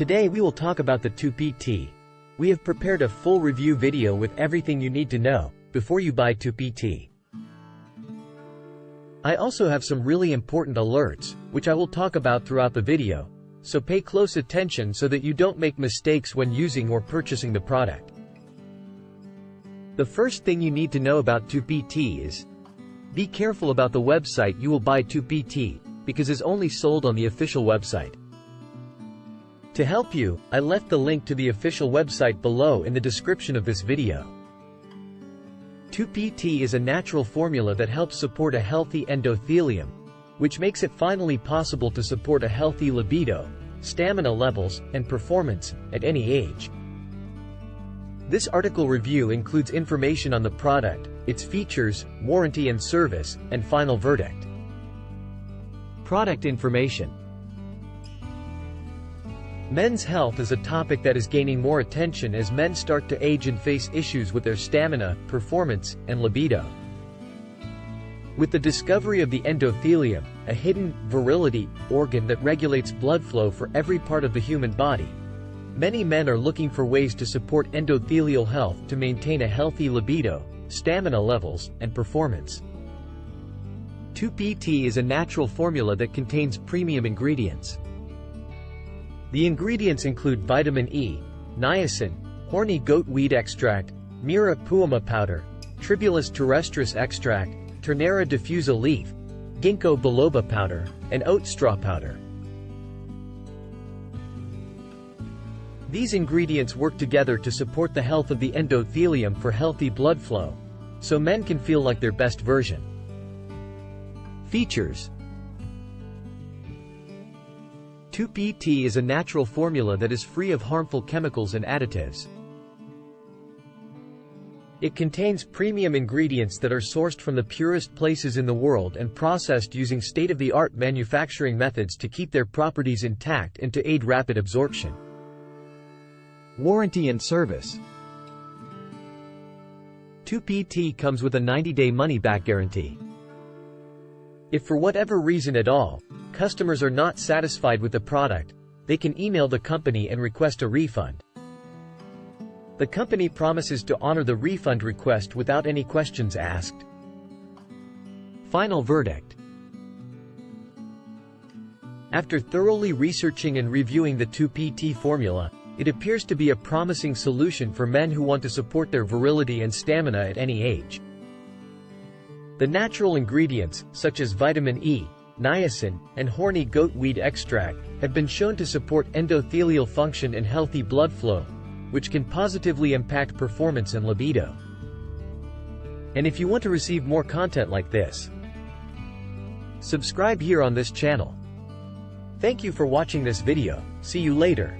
Today we will talk about the Tupi Tea. We have prepared a full review video with everything you need to know before you buy Tupi Tea. I also have some really important alerts, which I will talk about throughout the video, so pay close attention so that you don't make mistakes when using or purchasing the product. The first thing you need to know about Tupi Tea is, be careful about the website you will buy Tupi Tea, because it's only sold on the official website. To help you, I left the link to the official website below in the description of this video. Tupi Tea is a natural formula that helps support a healthy endothelium, which makes it finally possible to support a healthy libido, stamina levels, and performance at any age. This article review includes information on the product, its features, warranty and service, and final verdict. Product information. Men's health is a topic that is gaining more attention as men start to age and face issues with their stamina, performance, and libido. With the discovery of the endothelium, a hidden virility organ that regulates blood flow for every part of the human body, many men are looking for ways to support endothelial health to maintain a healthy libido, stamina levels, and performance. Tupi Tea is a natural formula that contains premium ingredients. The ingredients include vitamin E, niacin, horny goat weed extract, Mira puama powder, Tribulus terrestris extract, Ternera diffusa leaf, Ginkgo biloba powder, and oat straw powder. These ingredients work together to support the health of the endothelium for healthy blood flow, so men can feel like their best version. Features. Tupi Tea is a natural formula that is free of harmful chemicals and additives. It contains premium ingredients that are sourced from the purest places in the world and processed using state-of-the-art manufacturing methods to keep their properties intact and to aid rapid absorption. Warranty and service. Tupi Tea comes with a 90-day money-back guarantee. If for whatever reason at all, customers are not satisfied with the product, they can email the company and request a refund. The company promises to honor the refund request without any questions asked. Final verdict. After thoroughly researching and reviewing the Tupi Tea formula, it appears to be a promising solution for men who want to support their virility and stamina at any age. The natural ingredients, such as vitamin E, niacin, and horny goat weed extract, have been shown to support endothelial function and healthy blood flow, which can positively impact performance and libido. And if you want to receive more content like this, subscribe here on this channel. Thank you for watching this video. See you later.